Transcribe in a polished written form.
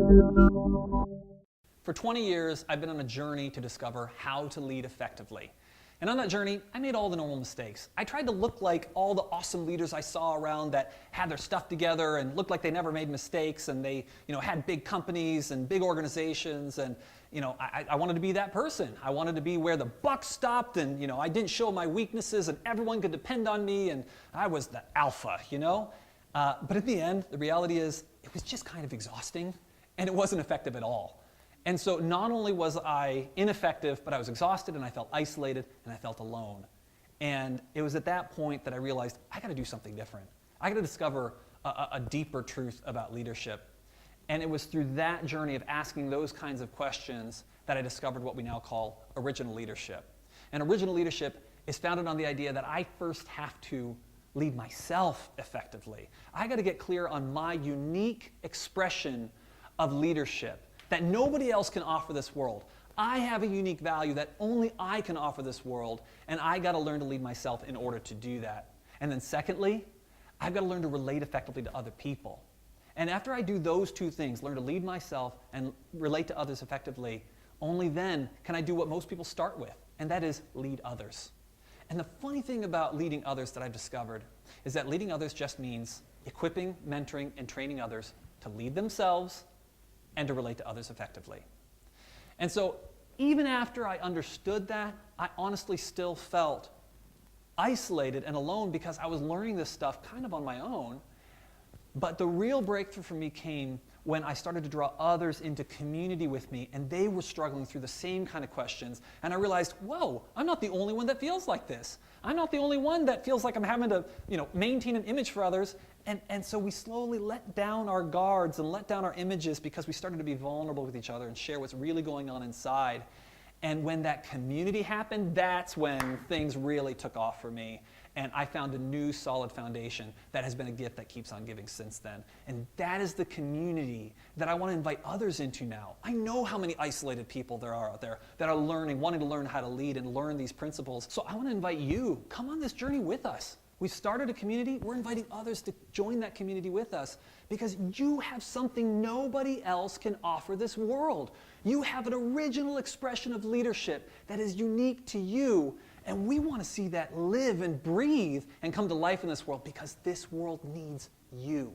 For 20 years, I've been on a journey to discover how to lead effectively. And on that journey, I made all the normal mistakes. I tried to look like all the awesome leaders I saw around that had their stuff together and looked like they never made mistakes, and they, had big companies and big organizations, and I wanted to be that person. I wanted to be where the buck stopped, and I didn't show my weaknesses, and everyone could depend on me, and I was the alpha, But in the end, the reality is it was just kind of exhausting, and it wasn't effective at all. And so not only was I ineffective, but I was exhausted, and I felt isolated, and I felt alone. And it was at that point that I realized I got to do something different. I got to discover a deeper truth about leadership. And it was through that journey of asking those kinds of questions that I discovered what we now call original leadership. And original leadership is founded on the idea that I first have to lead myself effectively. I got to get clear on my unique expression of leadership that nobody else can offer this world. I have a unique value that only I can offer this world, and I got to learn to lead myself in order to do that. And then secondly, I've got to learn to relate effectively to other people. And after I do those two things, learn to lead myself and relate to others effectively, only then can I do what most people start with, and that is lead others. And the funny thing about leading others that I've discovered is that leading others just means equipping, mentoring, and training others to lead themselves and to relate to others effectively. And so even after I understood that, I honestly still felt isolated and alone because I was learning this stuff kind of on my own. But the real breakthrough for me came when I started to draw others into community with me, and they were struggling through the same kind of questions. And I realized, whoa, I'm not the only one that feels like this. I'm not the only one that feels like I'm having to, maintain an image for others. And so we slowly let down our guards and let down our images because we started to be vulnerable with each other and share what's really going on inside. And when that community happened, that's when things really took off for me. And I found a new solid foundation that has been a gift that keeps on giving since then. And that is the community that I want to invite others into now. I know how many isolated people there are out there that are wanting to learn how to lead and learn these principles. So I want to invite you, come on this journey with us. We've started a community. We're inviting others to join that community with us because you have something nobody else can offer this world. You have an original expression of leadership that is unique to you. And we want to see that live and breathe and come to life in this world because this world needs you.